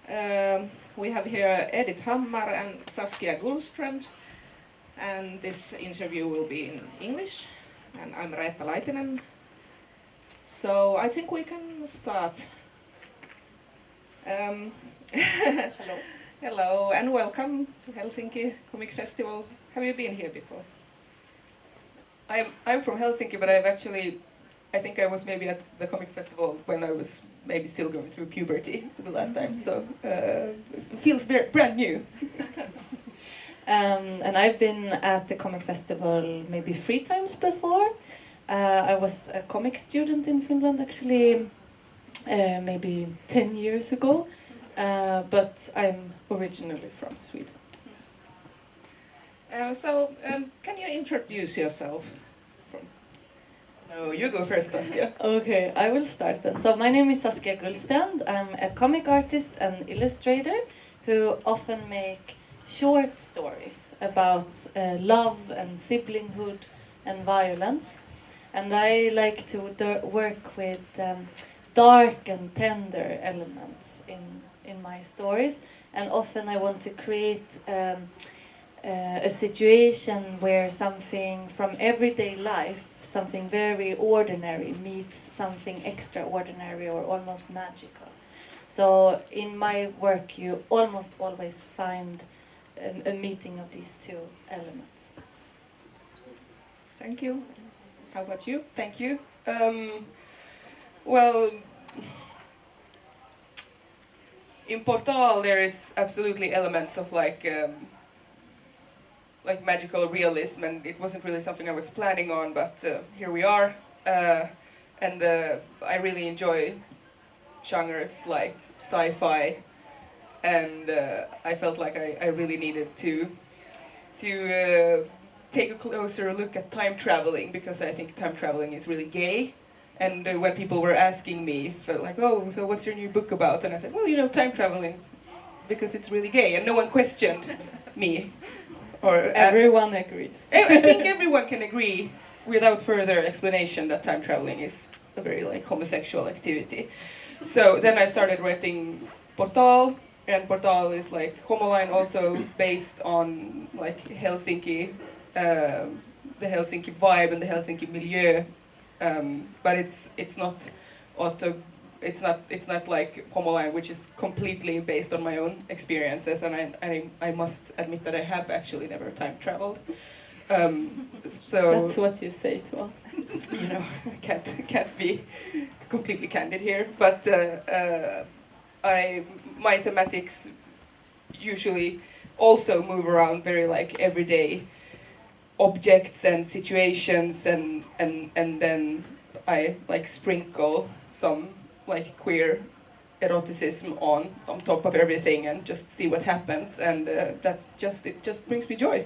We have here Edith Hammar and Saskia Gullstrand, and this interview will be in English, and I'm Reetta Laitinen. So I think we can start. Hello. Hello and welcome to Helsinki Comic Festival. Have you been here before? I'm from Helsinki, but I think I was maybe at the comic festival when I was maybe still going through puberty the last time, so it feels brand new. And I've been at the comic festival maybe 3 times before. I was a comic student in Finland actually maybe 10 years ago, but I'm originally from Sweden. Can you introduce yourself? No, you go first, Saskia. Okay, I will start then. So my name is Saskia Gullstrand. I'm a comic artist and illustrator who often make short stories about love and siblinghood and violence. And I like to work with dark and tender elements in my stories. And often I want to create a situation where something from everyday life, something very ordinary, meets something extraordinary or almost magical. So in my work you almost always find a meeting of these two elements. Thank you. How about you? Thank you. Well, in Portal there is absolutely elements of like magical realism, and it wasn't really something I was planning on, but here we are. And I really enjoy genres like sci-fi, and I felt like I really needed to take a closer look at time traveling, because I think time traveling is really gay. And when people were asking me, like, oh, so what's your new book about? And I said, well, you know, time traveling, because it's really gay, and no one questioned me. Or everyone agrees. I think everyone can agree without further explanation that time traveling is a very like homosexual activity. So then I started writing Portal, and Portal is like Homo Line, also based on like Helsinki, the Helsinki vibe and the Helsinki milieu, but it's not like Homo Line, which is completely based on my own experiences, and I must admit that I have actually never time traveled. So that's what you say to us. You know, I can't be completely candid here, but my thematics usually also move around very like everyday objects and situations, and then I like sprinkle some like queer eroticism on top of everything and just see what happens, and it just brings me joy.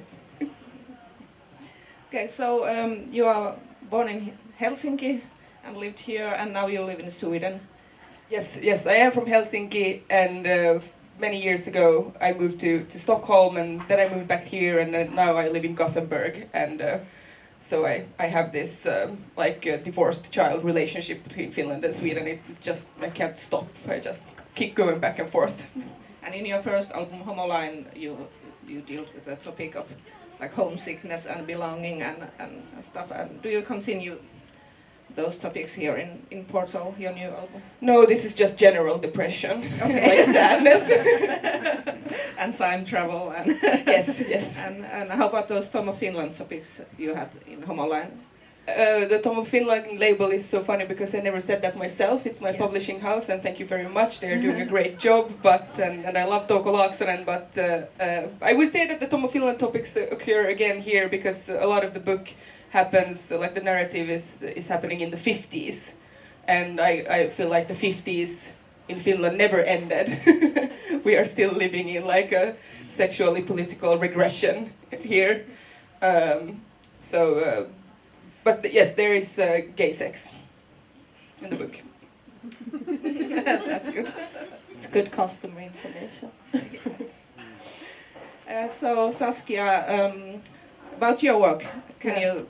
Okay, so you are born in Helsinki and lived here, and now you live in Sweden. Yes, I am from Helsinki, and many years ago I moved to Stockholm, and then I moved back here, and then now I live in Gothenburg, and so I have this divorced child relationship between Finland and Sweden. I can't stop. I just keep going back and forth. And in your first album, Homo Line, you dealt with the topic of like homesickness and belonging and stuff. And do you continue those topics here in Portal, your new album? No, this is just general depression, okay. Like sadness. And time travel and yes. And how about those Tom of Finland topics you had in Homo Line? The Tom of Finland label is so funny because I never said that myself. It's my publishing house, and thank you very much. They're doing a great job. And I love Touko Laaksonen, but I would say that the Tom of Finland topics occur again here because a lot of the book happens, like the narrative is happening in the 50s, and I feel like the 50s in Finland never ended. We are still living in like a sexually political regression here. But yes, there is gay sex in the book. That's good. It's good customer information. So Saskia, about your work, can you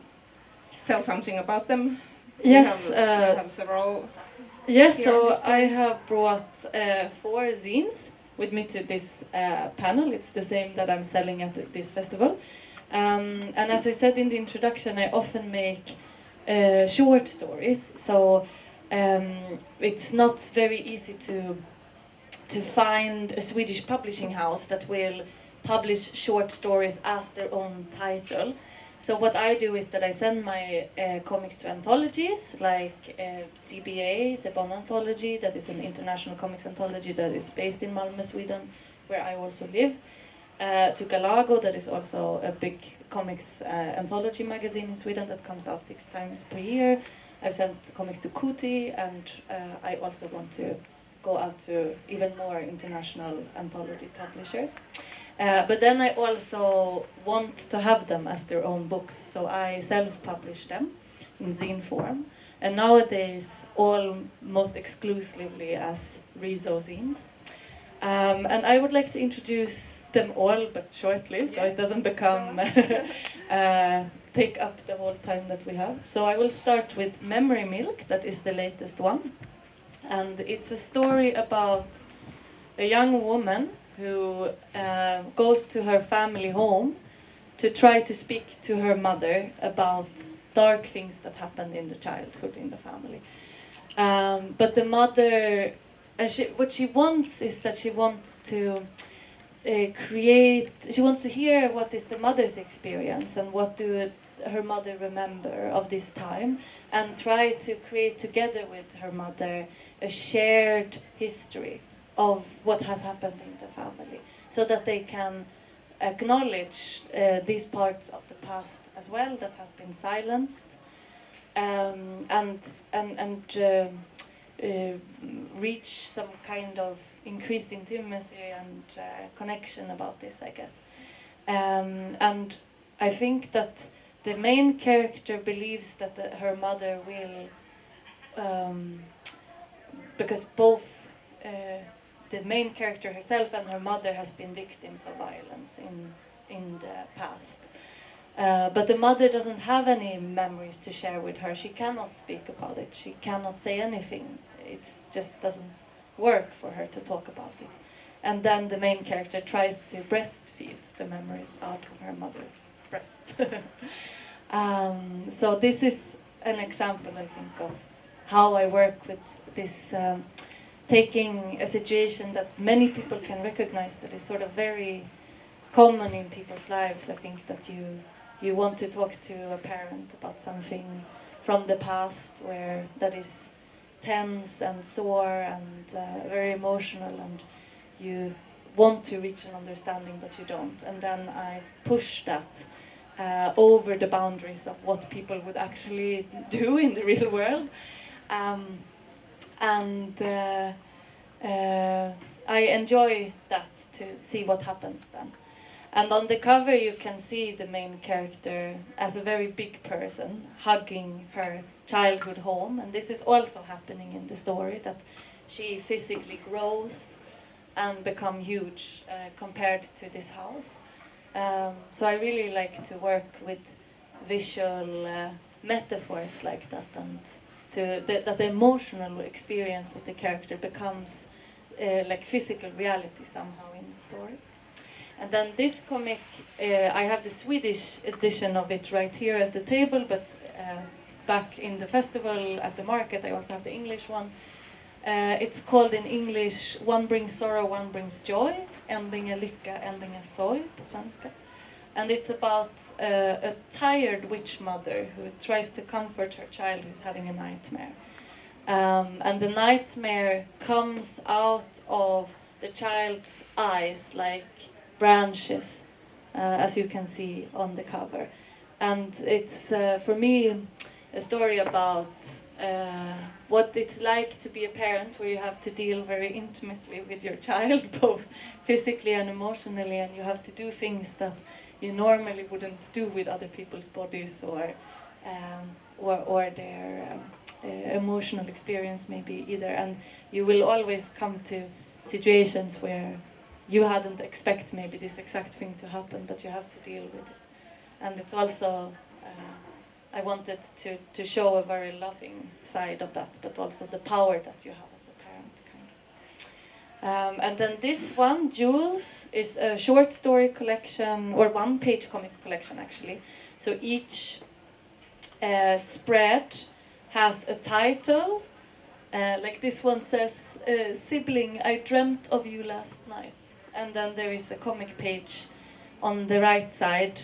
tell something about them? Yes. You have several. Yes, so I have brought 4 zines with me to this panel. It's the same that I'm selling at this festival. And as I said in the introduction, I often make short stories, so it's not very easy to find a Swedish publishing house that will publish short stories as their own title. So what I do is that I send my comics to anthologies, like CBA, Sebon Anthology, that is an international comics anthology that is based in Malmö, Sweden, where I also live. To Galago, that is also a big comics anthology magazine in Sweden that comes out 6 times per year. I've sent comics to Kuti, and I also want to go out to even more international anthology publishers. But then I also want to have them as their own books, so I self-publish them in zine form. And nowadays, almost exclusively as Riso zines. And I would like to introduce them all, but shortly, so it doesn't become take up the whole time that we have. So I will start with Memory Milk, that is the latest one. And it's a story about a young woman who goes to her family home to try to speak to her mother about dark things that happened in the childhood in the family. But the mother, what she wants is that she wants to she wants to hear what is the mother's experience and what do her mother remember of this time, and try to create together with her mother a shared history of what has happened in the family, so that they can acknowledge these parts of the past as well that has been silenced, and reach some kind of increased intimacy and connection about this, I guess. And I think that the main character believes that her mother will, because both the main character herself and her mother has been victims of violence in the past. But the mother doesn't have any memories to share with her. She cannot speak about it. She cannot say anything. It just doesn't work for her to talk about it. And then the main character tries to breastfeed the memories out of her mother's breast. So this is an example, I think, of how I work with this, taking a situation that many people can recognize, that is sort of very common in people's lives. I think that you want to talk to a parent about something from the past where that is tense and sore and very emotional, and you want to reach an understanding but you don't. And then I push that over the boundaries of what people would actually do in the real world. I enjoy that, to see what happens then. And on the cover you can see the main character as a very big person hugging her childhood home, and this is also happening in the story, that she physically grows and become huge compared to this house. So I really like to work with visual metaphors like that, and that the emotional experience of the character becomes like physical reality somehow in the story. And then this comic, I have the Swedish edition of it right here at the table, but back in the festival at the market I also have the English one. It's called in English One Brings Sorrow, One Brings Joy, Ending a lycka, Ending a sorg på svenska. And it's about a tired witch mother who tries to comfort her child who's having a nightmare. And the nightmare comes out of the child's eyes like branches, as you can see on the cover. And it's, for me, a story about what it's like to be a parent, where you have to deal very intimately with your child, both physically and emotionally, and you have to do things that you normally wouldn't do with other people's bodies or their emotional experience maybe either. And you will always come to situations where you hadn't expect maybe this exact thing to happen, but you have to deal with it. And it's also, I wanted to show a very loving side of that, but also the power that you have as a parent, kind And then this one, Jules, is a short story collection, or one-page comic collection actually. So each spread has a title. Like this one says, "Sibling, I dreamt of you last night." And then there is a comic page on the right side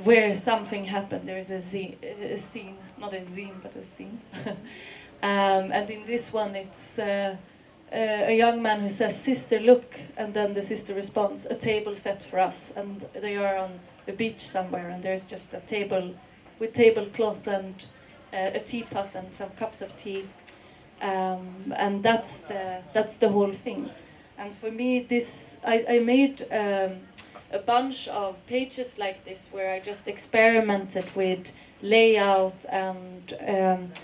where something happened. There is a scene, not a zine, but a scene. And in this one it's a young man who says, "Sister, look," and then the sister responds, "A table set for us." And they are on a beach somewhere, and there's just a table with tablecloth and a teapot and some cups of tea, and that's the whole thing. And for me, this I made a bunch of pages like this where I just experimented with layout and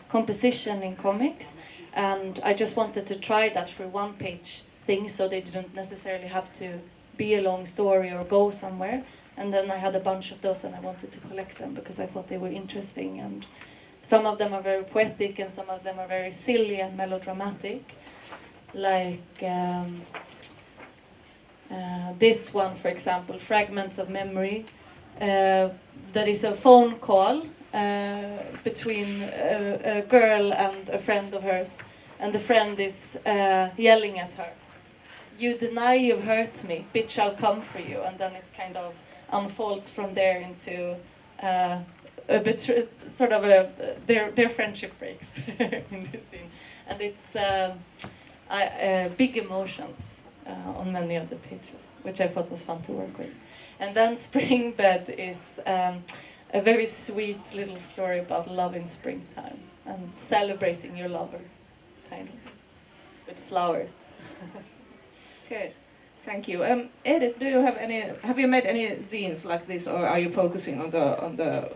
composition in comics, and I just wanted to try that for one-page things, so they didn't necessarily have to be a long story or go somewhere. And then I had a bunch of those, and I wanted to collect them because I thought they were interesting, and some of them are very poetic and some of them are very silly and melodramatic. Like this one, for example, Fragments of Memory, that is a phone call between a girl and a friend of hers, and the friend is yelling at her, "You deny you've hurt me, bitch, I'll come for you." And then it kind of unfolds from there into a bit sort of their friendship breaks in this scene, and it's big emotions on many of the pages, which I thought was fun to work with. And then Spring Bed is a very sweet little story about love in springtime and celebrating your lover, kind of, with flowers. Okay, thank you. Edith, do you have you made any zines like this, or are you focusing on the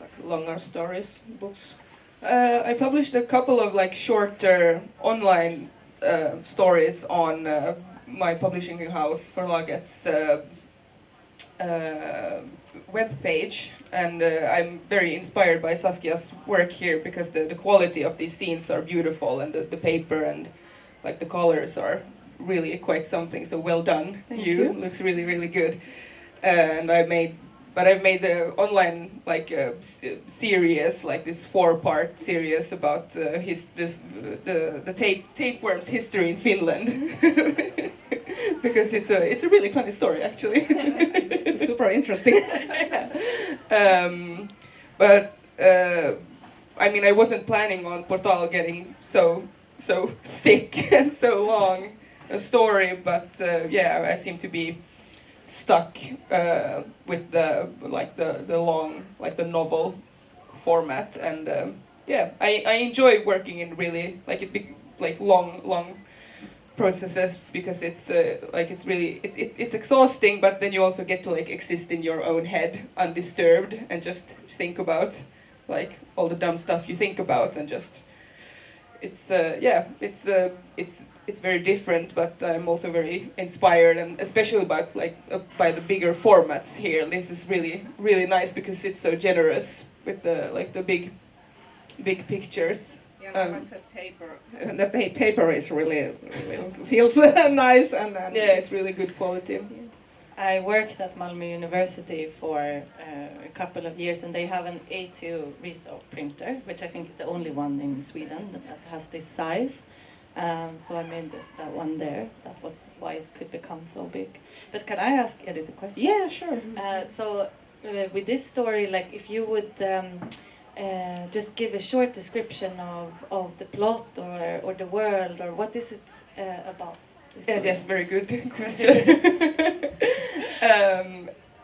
like longer stories, books? I published a couple of like shorter online stories on my publishing house Förlagets web page, and I'm very inspired by Saskia's work here because the quality of these scenes are beautiful, and the paper and like the colors are really quite something. So well done. Thank you. Looks really, really good. And I've made the online like series, like this 4-part series about the tapeworm's history in Finland. Because it's a really funny story actually. It's super interesting. But I mean, I wasn't planning on Portal getting so thick and so long a story, but yeah, I seem to be stuck with the long, like the novel format, and yeah, I enjoy working in really like long processes, because it's exhausting, but then you also get to like exist in your own head undisturbed and just think about like all the dumb stuff you think about, and just it's very different, but I'm also very inspired, and especially by the bigger formats here. This is really nice because it's so generous with the big pictures. Yeah, but the paper is really feels nice, and yeah, it's really good quality. I worked at Malmö University for a couple of years, and they have an A2 Riso printer, which I think is the only one in Sweden that has this size. So I made that one there. That was why it could become so big. But can I ask Edith a question? Yeah, sure. So with this story, like if you would just give a short description of the plot or the world, or what is it about? Yes, very good question.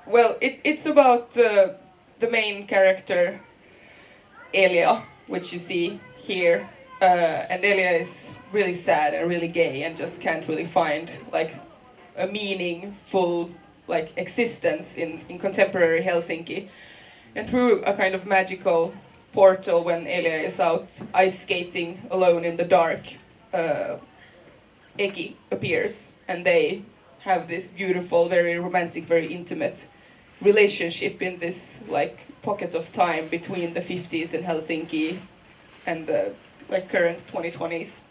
Well, it's about the main character, Elia, which you see here. And Elia is really sad and really gay and just can't really find like a meaningful like existence in contemporary Helsinki. And through a kind of magical portal, when Elia is out ice skating alone in the dark, Eki appears, and they have this beautiful, very romantic, very intimate relationship in this like pocket of time between the 50s in Helsinki and the like current 2020s.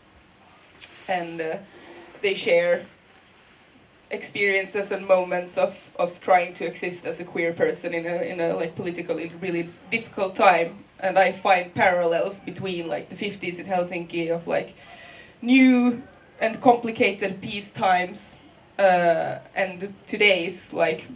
And they share experiences and moments of trying to exist as a queer person in a like politically really difficult time. And I find parallels between like the 50s in Helsinki of like new and complicated peace times and today's like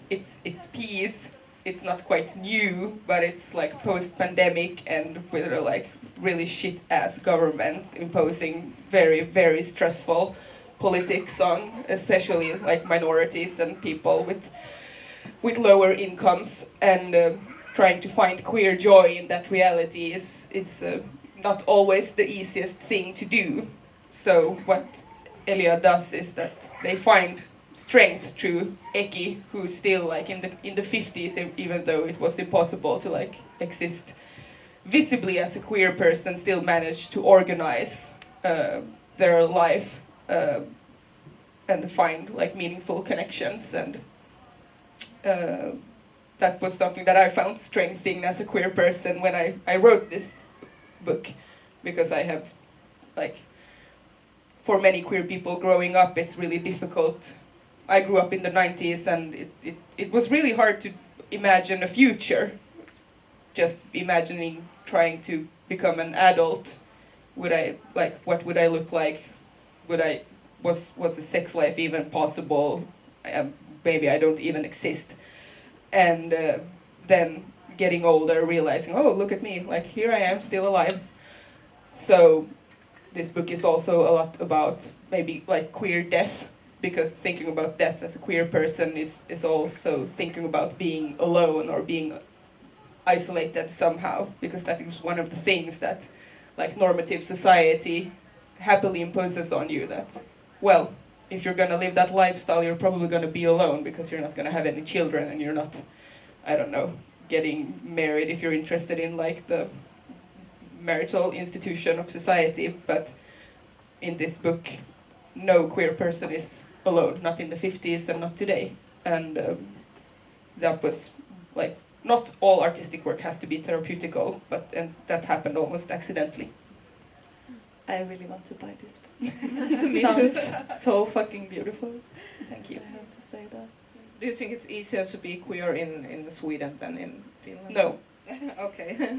it's peace. It's not quite new, but it's like post-pandemic and with a like really shit-ass government imposing very, very stressful politics on especially like minorities and people with lower incomes, and trying to find queer joy in that reality is not always the easiest thing to do. So what Elia does is that they find strength through Eki, who's still like in the 50s, even though it was impossible to like exist visibly as a queer person, still managed to organize their life and find like meaningful connections, and that was something that I found strength in as a queer person when I wrote this book, because I have like, for many queer people growing up, it's really difficult. I grew up in the 90s, and it was really hard to imagine a future. Just imagining trying to become an adult. What would I look like? Was a sex life even possible? Maybe I don't even exist. And then getting older, realizing, oh, look at me, like here I am still alive. So this book is also a lot about maybe like queer death, because thinking about death as a queer person is also thinking about being alone or being isolated somehow, because that is one of the things that like normative society happily imposes on you, that, well, if you're gonna live that lifestyle, you're probably gonna be alone because you're not gonna have any children, and you're not, I don't know, getting married if you're interested in like the marital institution of society. But in this book, no queer person is alone, not in the 50s and not today. And that was like, not all artistic work has to be therapeutical, and that happened almost accidentally. I really want to buy this book. Sounds so fucking beautiful. Thank you. I have to say that. Do you think it's easier to be queer in Sweden than in Finland? No. Okay.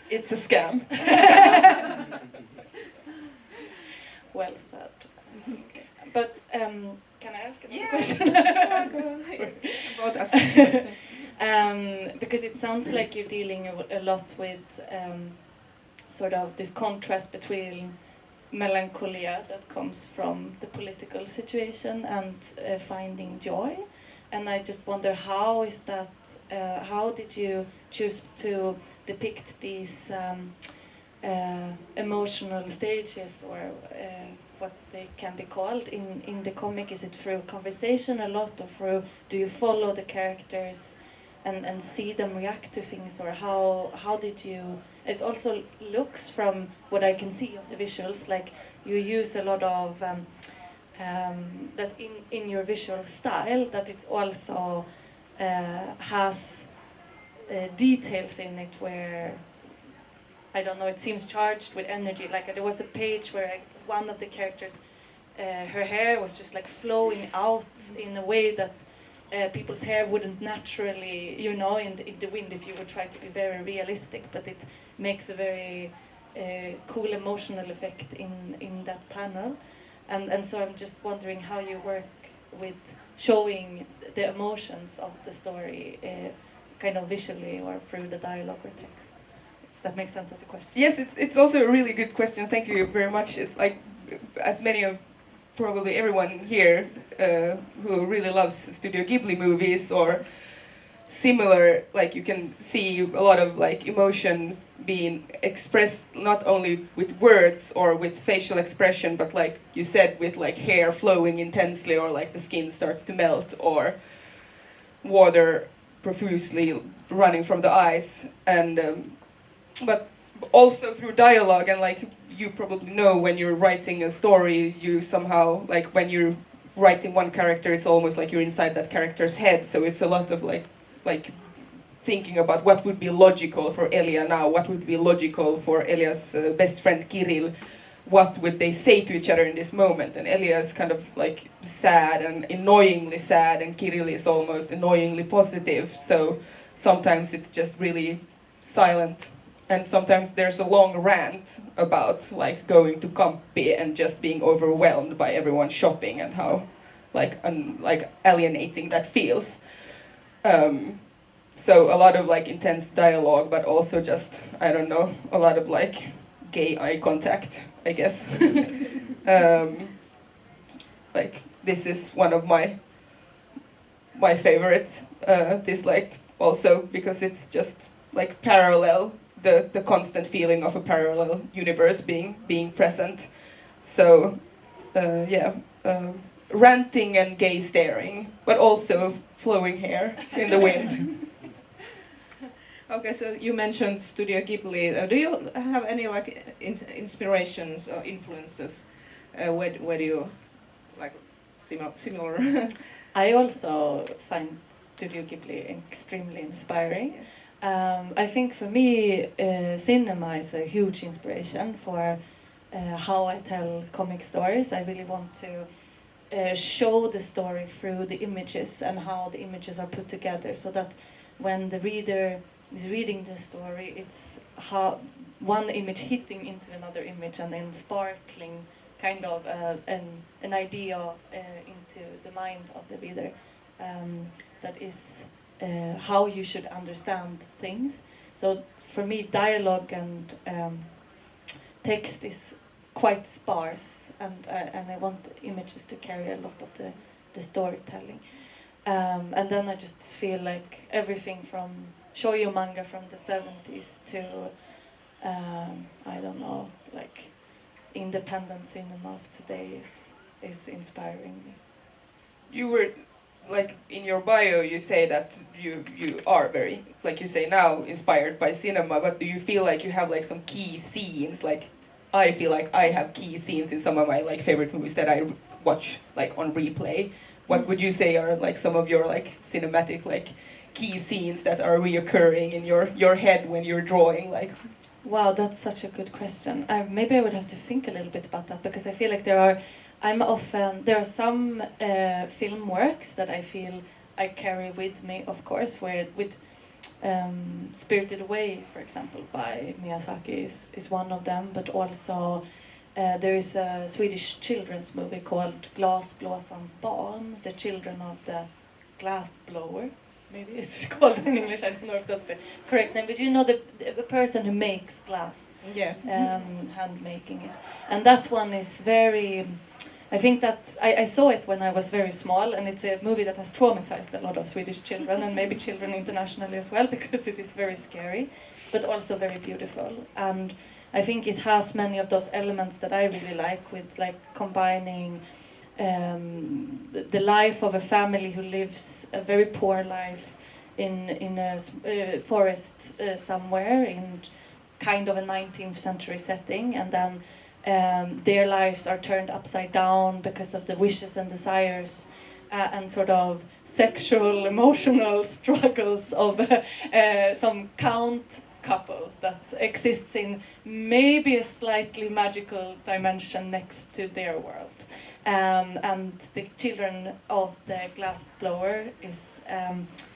It's a scam. Well said, I think. But can I ask another Yeah. question? About asking questions. Because it sounds like you're dealing a lot with sort of this contrast between melancholia that comes from the political situation and finding joy. And I just wonder, how is that? How did you choose to depict these emotional stages, or what they can be called in the comic? Is it through conversation a lot, or through, do you follow the characters and see them react to things, or how did you? It also looks, from what I can see of the visuals, like you use a lot of that in your visual style, that it also has details in it where, I don't know, it seems charged with energy. Like there was a page where one of the characters, her hair was just like flowing out in a way that people's hair wouldn't naturally, in the wind, if you would try to be very realistic, but it makes a very cool emotional effect in that panel. And so I'm just wondering how you work with showing the emotions of the story kind of visually, or through the dialogue or text. That makes sense as a question. Yes, it's also a really good question. Thank you very much. Like, as many of probably everyone here who really loves Studio Ghibli movies or similar, like you can see a lot of like emotions being expressed not only with words or with facial expression, but like you said, with like hair flowing intensely, or like the skin starts to melt, or water profusely running from the eyes, and but also through dialogue. And like you probably know, when you're writing a story, you somehow, like when you're writing one character, it's almost like you're inside that character's head. So it's a lot of like thinking about what would be logical for Elia now, what would be logical for Elia's best friend Kirill, what would they say to each other in this moment? And Elia is kind of like sad and annoyingly sad, and Kirill is almost annoyingly positive. So sometimes it's just really silent, and sometimes there's a long rant about like going to Kamppi and just being overwhelmed by everyone shopping and how like alienating that feels. So a lot of like intense dialogue, but also just, I don't know, a lot of like gay eye contact, I guess. Like this is one of my favorites. This like also because it's just like parallel, the constant feeling of a parallel universe being present. So ranting and gay staring, but also flowing hair in the wind. Okay, so you mentioned Studio Ghibli. Do you have any like inspirations or influences? Where do you like similar? I also find Studio Ghibli extremely inspiring. Yeah. I think for me, cinema is a huge inspiration for how I tell comic stories. I really want to show the story through the images and how the images are put together, so that when the reader is reading the story, it's how one image hitting into another image and then sparkling kind of an idea into the mind of the reader. That is how you should understand things. So for me, dialogue and text is quite sparse, and I want images to carry a lot of the storytelling. And then I just feel like everything from shoujo manga from the 70s to, I don't know, like independent cinema of today is inspiring me. You were, like in your bio you say that you are very, like you say now, inspired by cinema, but do you feel like you have like some key scenes? Like I feel like I have key scenes in some of my like favorite movies that I watch like on replay. What would you say are like some of your like cinematic like key scenes that are reoccurring in your head when you're drawing? Like, wow, that's such a good question. Maybe I would have to think a little bit about that, because I feel like there are some film works that I feel I carry with me, of course, with Spirited Away, for example, by Miyazaki is one of them, but also there is a Swedish children's movie called Glasblåsarens barn, the children of the glass blower. Maybe it's called in English, I don't know if that's the correct name, but you know the person who makes glass, Yeah. hand making it. And that one is very, I think that I saw it when I was very small, and it's a movie that has traumatized a lot of Swedish children, and maybe children internationally as well, because it is very scary, but also very beautiful. And I think it has many of those elements that I really like, with like combining the life of a family who lives a very poor life in a forest somewhere in kind of a 19th century setting, and then their lives are turned upside down because of the wishes and desires and sort of sexual, emotional struggles of some count couple that exists in maybe a slightly magical dimension next to their world. And the children of the glass blower is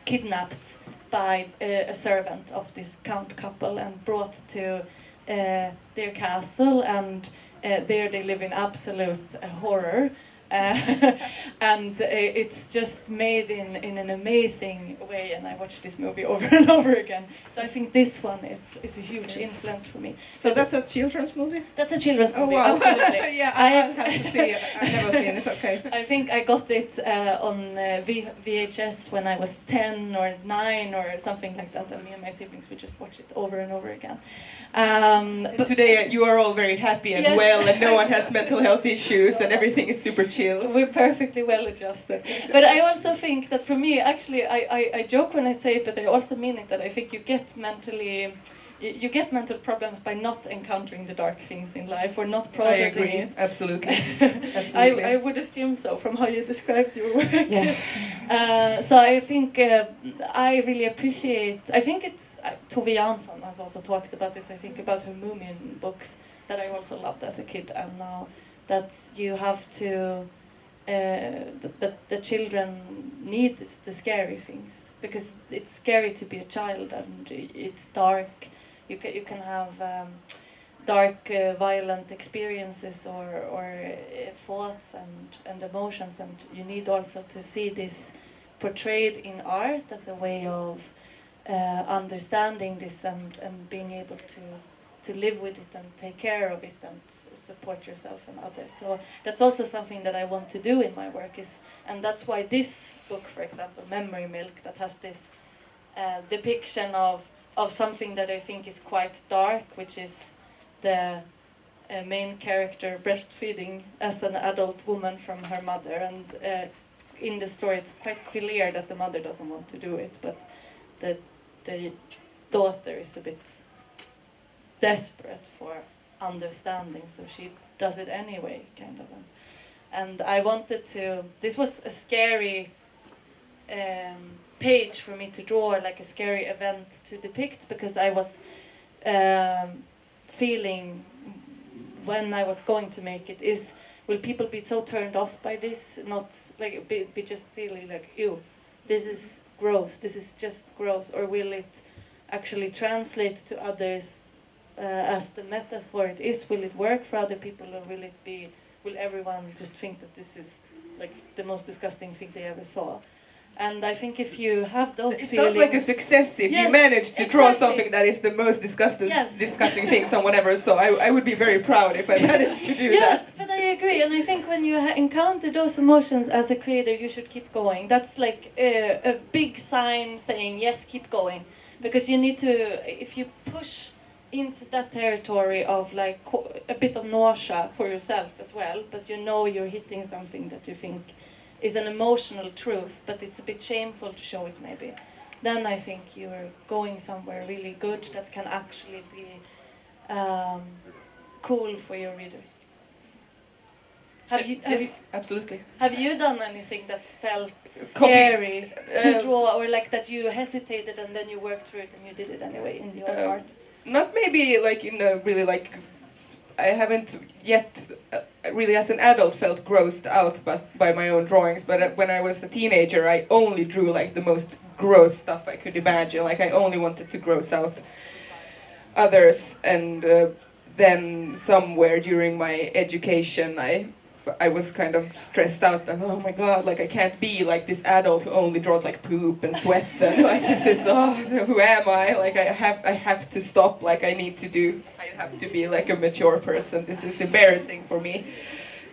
kidnapped by a servant of this count couple and brought to their castle, and there they live in absolute horror. And it's just made in an amazing way, and I watched this movie over and over again. So I think this one is a huge influence for me. So that's a children's movie? That's a children's movie, wow. absolutely. Yeah, I have to see it. I've never seen it, okay. I think I got it on VHS when I was 10 or 9 or something like that, and me and my siblings would just watch it over and over again. But today you are all very happy and yes. well, and no one has mental health issues, and everything is super chill. We're perfectly well adjusted. But I also think that for me, actually, I joke when I say it, but I also mean it, that I think you get mental problems by not encountering the dark things in life or not processing it. Absolutely. Absolutely. I would assume so from how you described your work. Yeah. So I think I really appreciate, I think it's, Tove Jansson has also talked about this, I think, about her Moomin books, that I also loved as a kid, and now that you have to the children need the scary things, because it's scary to be a child and it's dark. You can have dark, violent experiences or thoughts and emotions, and you need also to see this portrayed in art as a way of understanding this and being able to live with it and take care of it and support yourself and others. So that's also something that I want to do in my work, and that's why this book, for example, Memory Milk, that has this depiction of something that I think is quite dark, which is the main character breastfeeding as an adult woman from her mother, and in the story it's quite clear that the mother doesn't want to do it, but the daughter is a bit desperate for understanding, so she does it anyway, kind of. And I wanted to, this was a scary page for me to draw, like a scary event to depict, because I was feeling when I was going to make it is, will people be so turned off by this, not like be just feeling like, ew, this is gross, this is just gross, or will it actually translate to others as the metaphor it is? Will it work for other people, or will everyone just think that this is like the most disgusting thing they ever saw? And I think if you have those feelings... It sounds like a success if you manage to draw something that is the most disgusting thing someone ever saw. I would be very proud if I managed to do that. Yes, but I agree. And I think when you encounter those emotions as a creator, you should keep going. That's like a big sign saying, yes, keep going. Because you need to, if you push into that territory of like a bit of nausea for yourself as well, but you know you're hitting something that you think is an emotional truth, but it's a bit shameful to show it maybe, then I think you're going somewhere really good that can actually be cool for your readers. Absolutely. Have you done anything that felt scary to draw, or like that you hesitated and then you worked through it and you did it anyway in your art? Not maybe like in a really like, I haven't yet really as an adult felt grossed out by my own drawings, but when I was a teenager I only drew like the most gross stuff I could imagine. Like I only wanted to gross out others, and then somewhere during my education I was kind of stressed out that, oh my god, like I can't be like this adult who only draws like poop and sweat and like this is, who am I? Like I have to stop, like I have to be like a mature person. This is embarrassing for me.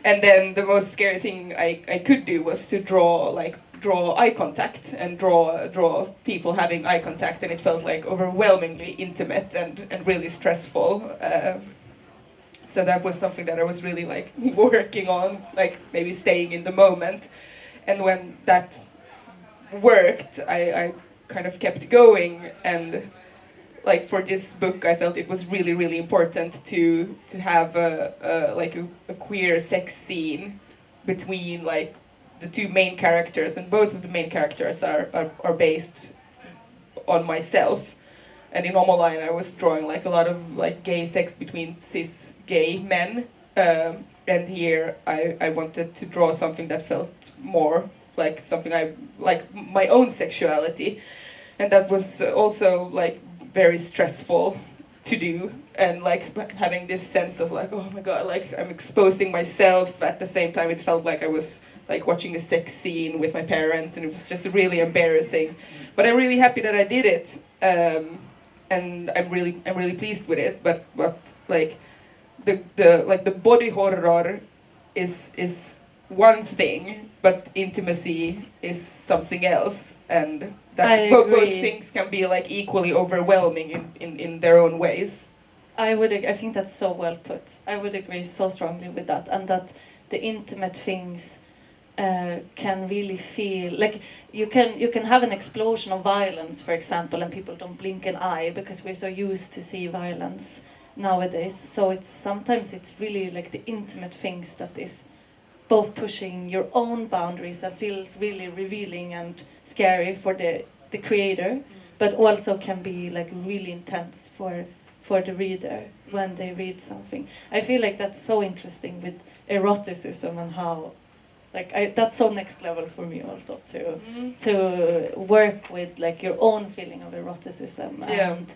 And then the most scary thing I could do was to draw eye contact and draw people having eye contact, and it felt like overwhelmingly intimate and really stressful. So that was something that I was really like working on, like maybe staying in the moment. And when that worked, I kind of kept going. And like for this book, I felt it was really, really important to have a queer sex scene between like the two main characters, and both of the main characters are based on myself. And in Homo Line I was drawing like a lot of like gay sex between cis gay men, and here I wanted to draw something that felt more like something like my own sexuality, and that was also like very stressful to do, and like having this sense of like, oh my god, like I'm exposing myself. At the same time it felt like I was like watching a sex scene with my parents, and it was just really embarrassing. But I'm really happy that I did it. And I'm really pleased with it, but like the body horror is one thing, but intimacy is something else, and that both things can be like equally overwhelming in their own ways. I think that's so well put. I would agree so strongly with that, and that the intimate things can really feel like you can have an explosion of violence, for example, and people don't blink an eye because we're so used to see violence nowadays. So sometimes it's really like the intimate things that is both pushing your own boundaries and feels really revealing and scary for the creator, but also can be like really intense for for the reader when they read something. I feel like that's so interesting with eroticism and how, like, that's so next level for me also to work with like your own feeling of eroticism and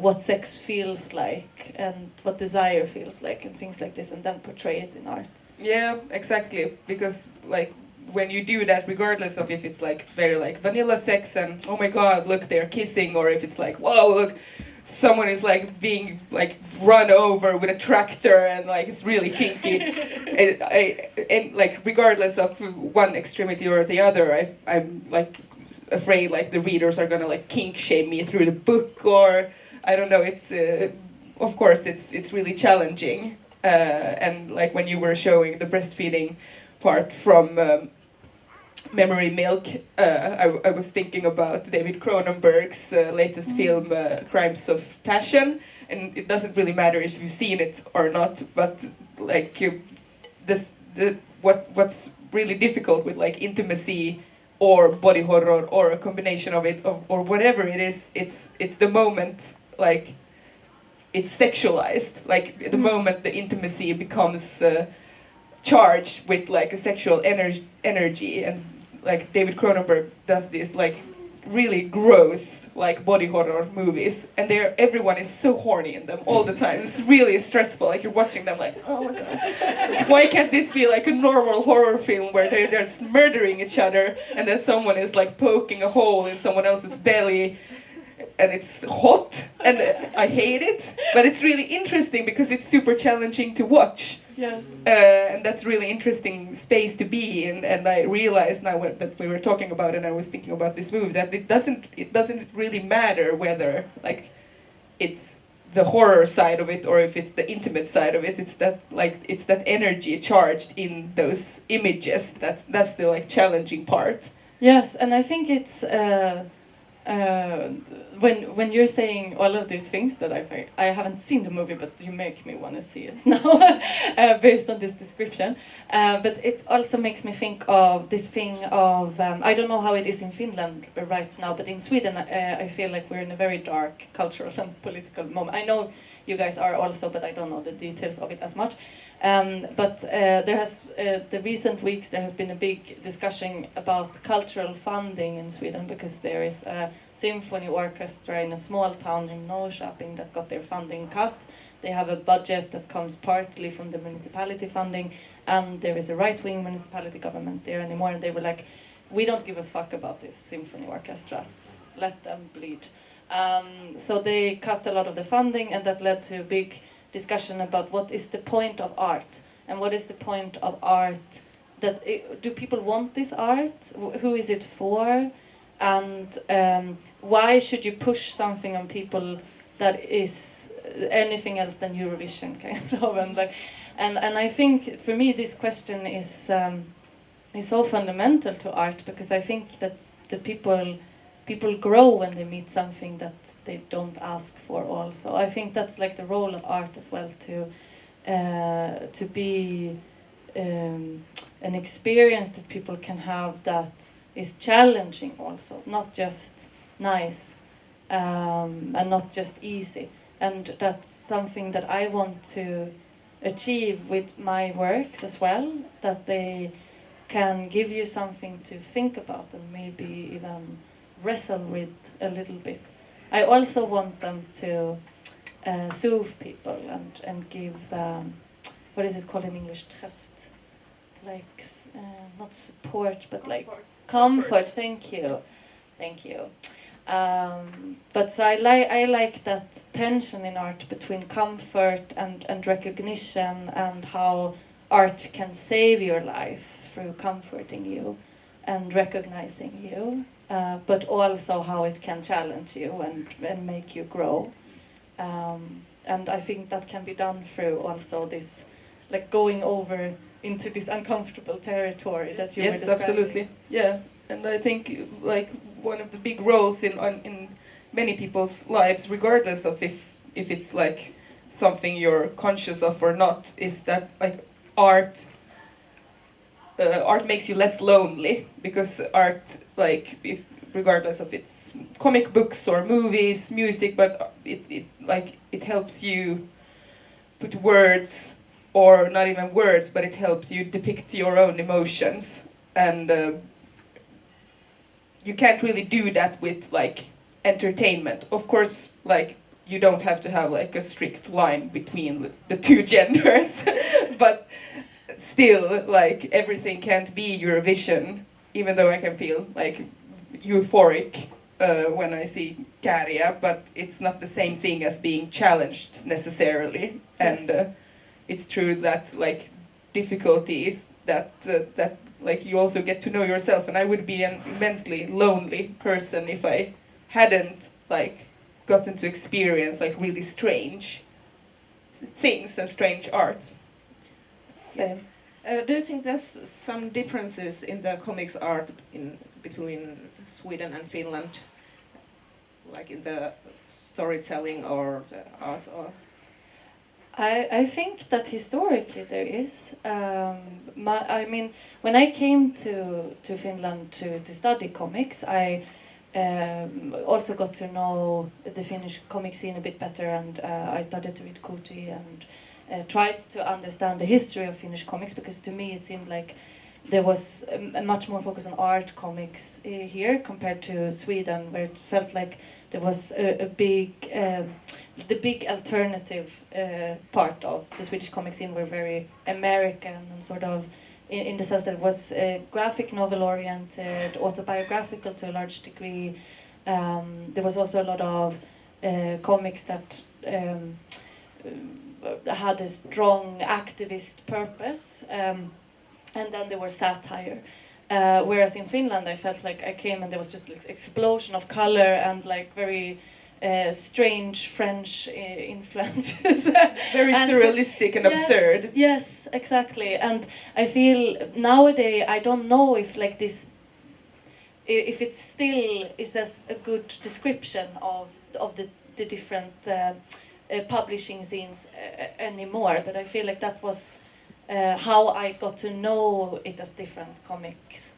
what sex feels like and what desire feels like and things like this, and then portray it in art. Yeah, exactly. Because like when you do that, regardless of if it's like very like vanilla sex and oh my god, look, they're kissing, or if it's like whoa, look, someone is like being like run over with a tractor and like it's really kinky, and like regardless of one extremity or the other, I'm like afraid like the readers are gonna like kink shame me through the book, or I don't know. It's of course it's really challenging, and like when you were showing the breastfeeding part from Memory Milk, I was thinking about David Cronenberg's latest film, Crimes of Passion, and it doesn't really matter if you've seen it or not, but like what's really difficult with like intimacy or body horror or a combination of it or whatever it is, it's the moment like it's sexualized, like the moment the intimacy becomes charged with like a sexual energy, and like David Cronenberg does this like really gross like body horror movies, and everyone is so horny in them all the time. It's really stressful, like you're watching them like, oh my god, why can't this be like a normal horror film where they're just murdering each other and then someone is like poking a hole in someone else's belly and it's hot, and I hate it, but it's really interesting because it's super challenging to watch. Yes. And that's really interesting space to be in, and I realized now that we were talking about it and I was thinking about this movie that it doesn't really matter whether like it's the horror side of it or if it's the intimate side of it. It's that energy charged in those images that's the like challenging part. Yes, and I think it's when you're saying all of these things that I haven't seen the movie, but you make me want to see it now based on this description. But it also makes me think of this thing of I don't know how it is in Finland right now, but in Sweden I feel like we're in a very dark cultural and political moment. I know you guys are also, but I don't know the details of it as much. But there has the recent weeks there has been a big discussion about cultural funding in Sweden, because there is a symphony orchestra in a small town in Norrköping that got their funding cut. They have a budget that comes partly from the municipality funding, and there is a right-wing municipality government there anymore, and they were like, we don't give a fuck about this symphony orchestra, let them bleed. So they cut a lot of the funding, and that led to a big discussion about what is the point of art, and what is the point of art, do people want this art, who is it for, and why should you push something on people that is anything else than Eurovision kind of, and I think for me this question is so fundamental to art, because I think that the people grow when they meet something that they don't ask for also. I think that's like the role of art as well, to be an experience that people can have that is challenging also, not just nice and not just easy. And that's something that I want to achieve with my works as well, that they can give you something to think about and maybe even wrestle with a little bit. I also want them to soothe people and give, what is it called in English, trust? Like, not support, but like comfort. Thank you. But so I like that tension in art between comfort and recognition, and how art can save your life through comforting you and recognizing you. But also how it can challenge you and make you grow. And I think that can be done through also this, like going over into this uncomfortable territory that you were describing. Yes, absolutely. Yeah, and I think like one of the big roles in many people's lives, regardless of if it's like something you're conscious of or not, is that like art makes you less lonely, because art, like if regardless of it's comic books or movies, music, but it helps you put words, or not even words, but it helps you depict your own emotions, and you can't really do that with like entertainment. Of course, like you don't have to have like a strict line between the two genders, but still, like everything can't be Eurovision, even though I can feel like euphoric when I see Kääriä, but it's not the same thing as being challenged necessarily. Yes. And it's true that like difficulty is that like you also get to know yourself, and I would be an immensely lonely person if I hadn't like gotten to experience like really strange things and strange art. Same. Do you think there's some differences in the comics art between Sweden and Finland, like in the storytelling or the art? Or I think that historically there is. I mean, when I came to Finland to study comics, I also got to know the Finnish comic scene a bit better, and I started to read Kuti and tried to understand the history of Finnish comics, because to me it seemed like there was a much more focus on art comics here compared to Sweden, where it felt like there was a big, the big alternative part of the Swedish comic scene were very American and sort of in the sense that it was graphic novel oriented, autobiographical to a large degree. There was also a lot of comics that had a strong activist purpose, and then there was satire. Whereas in Finland I felt like I came and there was just like explosion of color and like very strange French influences. Very surrealistic and yes, absurd. Yes, exactly. And I feel nowadays I don't know if like this, if it still is as a good description of the different publishing scenes anymore. But I feel like that was how I got to know it as different comics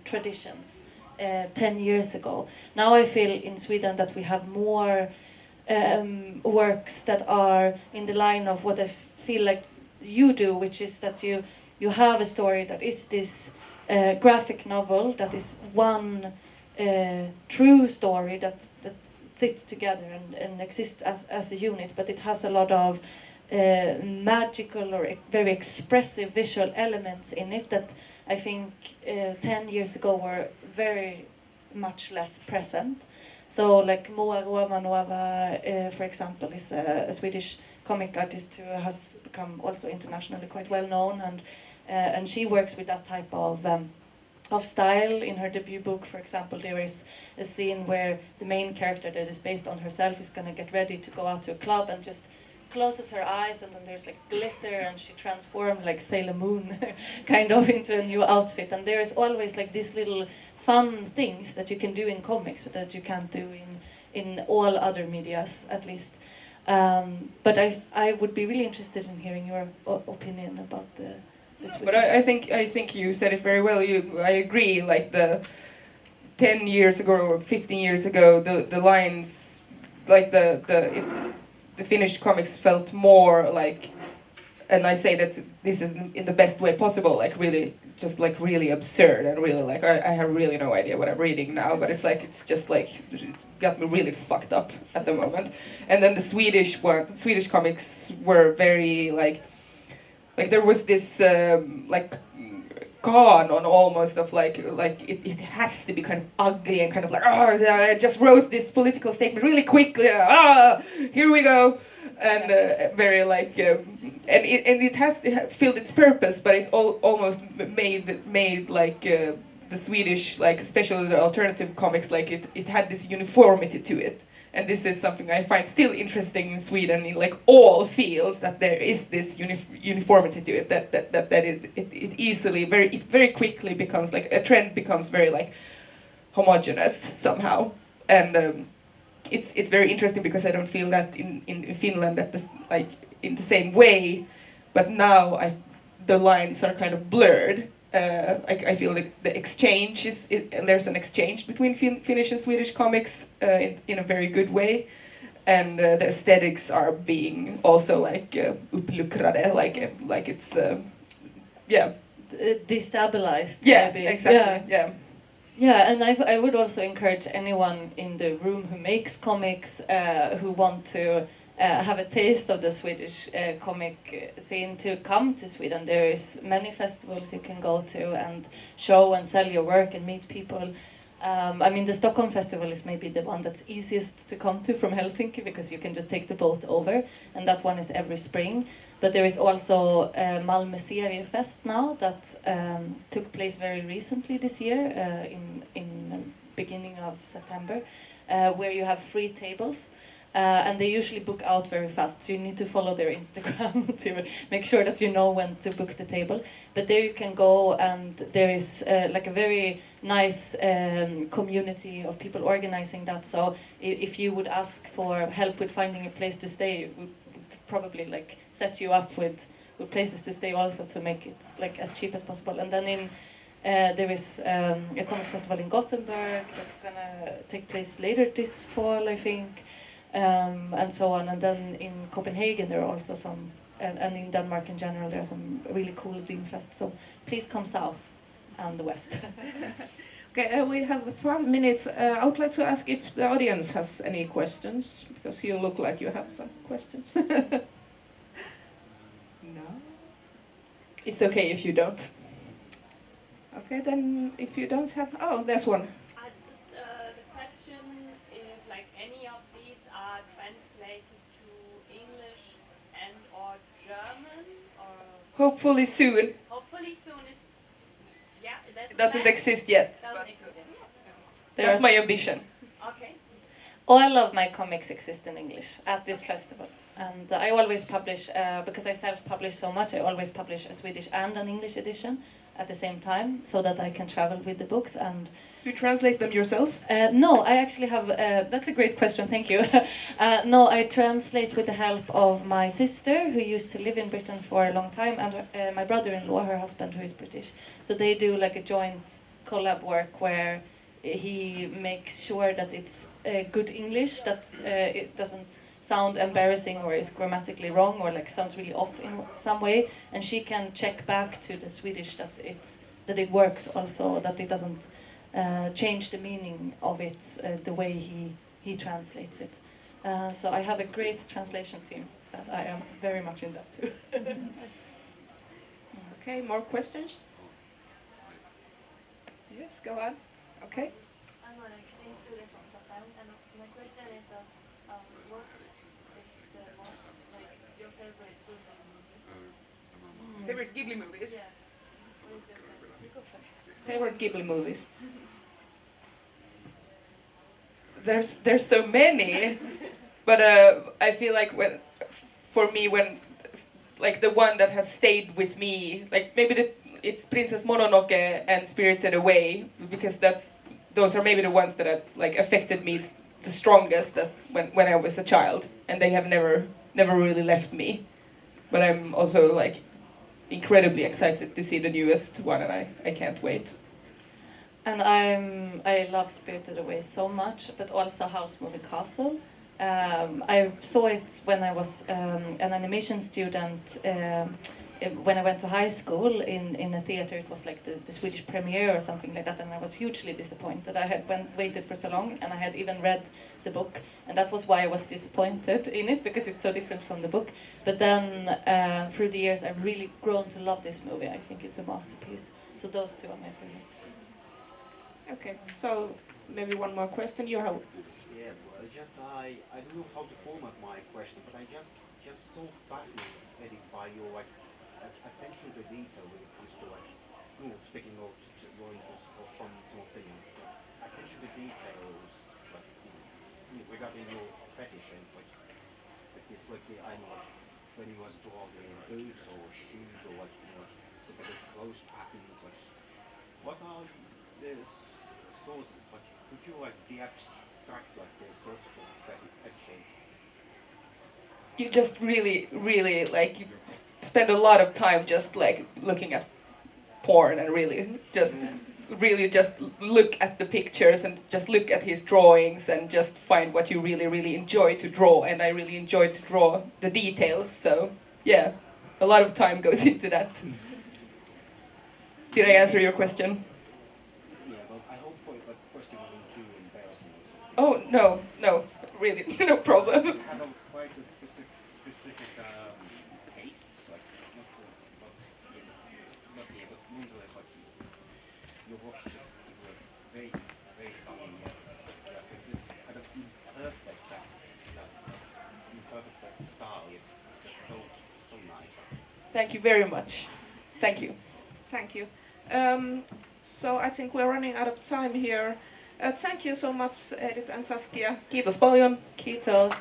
traditions 10 years ago. Now I feel in Sweden that we have more works that are in the line of what I feel like you do, which is that you have a story that is this graphic novel that is one true story that fits together and exists as a unit, but it has a lot of magical or very expressive visual elements in it that I think 10 years ago were very much less present. So like Moa Romanova, for example, is a Swedish comic artist who has become also internationally quite well known, and she works with that type of style. In her debut book, for example, there is a scene where the main character that is based on herself is gonna get ready to go out to a club and just closes her eyes, and then there's like glitter and she transforms like Sailor Moon kind of into a new outfit. And there's always like these little fun things that you can do in comics but that you can't do in all other medias, at least. But I would be really interested in hearing your opinion about the Swedish. But I think you said it very well. I agree. Like the 10 years ago or 15 years ago, the lines, like the Finnish comics felt more like, and I say that this is in the best way possible, like really, just like really absurd and really like, I have really no idea what I'm reading now, but it's just like, it's got me really fucked up at the moment. And then the Swedish comics were very like there was this like canon almost of like it has to be kind of ugly and kind of like, oh, I just wrote this political statement really quickly, here we go, and very like and it has filled its purpose, but it almost made like the Swedish, like especially the alternative comics, like it had this uniformity to it. And this is something I find still interesting in Sweden, in like all fields, that there is this uniformity to it, that it easily, very quickly becomes like, a trend becomes very like homogeneous somehow. And it's very interesting because I don't feel that in Finland at this, like in the same way, but now the lines are kind of blurred, I feel like the exchange there's an exchange between Finnish and Swedish comics in a very good way, and the aesthetics are being also like uppluckrade, like it's destabilized. Yeah, maybe. exactly. Yeah, and I would also encourage anyone in the room who makes comics, who want to have a taste of the Swedish comic scene, to come to Sweden. There is many festivals you can go to and show and sell your work and meet people. I mean, the Stockholm Festival is maybe the one that's easiest to come to from Helsinki, because you can just take the boat over, and that one is every spring. But there is also Malmö Seriefest now that took place very recently this year, in beginning of September, where you have free tables. And they usually book out very fast, so you need to follow their Instagram to make sure that you know when to book the table. But there you can go, and there is like a very nice community of people organizing that. So if you would ask for help with finding a place to stay, we could probably like set you up with places to stay also, to make it like as cheap as possible. And then in there is a comics festival in Gothenburg that's gonna take place later this fall, I think. And so on, and then in Copenhagen there are also some, and in Denmark in general there are some really cool zine fests. So please come south and the west. Okay, we have 5 minutes. I would like to ask if the audience has any questions, because you look like you have some questions. No? It's okay if you don't. Okay, then if you don't have... Oh, there's one. The question if like any of these are translated to English and or German, or Hopefully soon. hopefully soon is It doesn't exist yet. Doesn't exist. That's my ambition. Okay. All of my comics exist in English at this festival, and I always publish, because I self-publish so much, I always publish a Swedish and an English edition at the same time, so that I can travel with the books. And You translate them yourself? no, I actually have, that's a great question, thank you. No, I translate with the help of my sister, who used to live in Britain for a long time, and my brother-in-law, her husband, who is British. So they do like a joint collab work where he makes sure that it's good English, that it doesn't sound embarrassing or is grammatically wrong or like sounds really off in some way, and she can check back to the Swedish that it works also, that it doesn't change the meaning of it the way he translates it. So I have a great translation team that I am very much in that too. Okay, more questions? Yes, go on. Okay. I'm an exchange student from Japan, and my question is that what is the most, like, your favorite movie? Favorite Ghibli movies? Yeah. What is your favorite? You go first. Favorite Ghibli movies? There's so many, but I feel like when like the one that has stayed with me, like maybe it's Princess Mononoke and Spirited Away, because those are maybe the ones that have like affected me the strongest as when I was a child, and they have never really left me. But I'm also like incredibly excited to see the newest one, and I can't wait. And I love Spirited Away so much, but also House Moving Castle. I saw it when I was an animation student. When I went to high school in a theater, it was like the Swedish premiere or something like that, and I was hugely disappointed. I had waited for so long, and I had even read the book, and that was why I was disappointed in it, because it's so different from the book. But then through the years, I've really grown to love this movie. I think it's a masterpiece. So those two are my favorites. Okay, so maybe one more question. You have... Yeah, well, I don't know how to format my question, but I just so fascinated by your like attention to detail when it comes to like, speaking of going from thing, attention to details, like regarding your fetishes, like this, like I know, like when you was drawing boots or shoes or like specific clothes patterns, like what are the sources? Like could you like de-abstract like the sources of fetishes? You just really like you spend a lot of time just like looking at porn and really just look at the pictures and just look at his drawings and just find what you really enjoy to draw. And I really enjoy to draw the details, so yeah, a lot of time goes into that. Did I answer your question? Yeah, but I hope for it, but first it wasn't too embarrassing. Oh, no, really, no problem. You have quite a specific tastes, like but nonetheless, like your works just were very stunning. This kind of perfect style. It's just so nice. Thank you very much. Thank you. Thank you. So I think we're running out of time here. Thank you so much, Edith and Saskia. Kiitos paljon. Kiitos.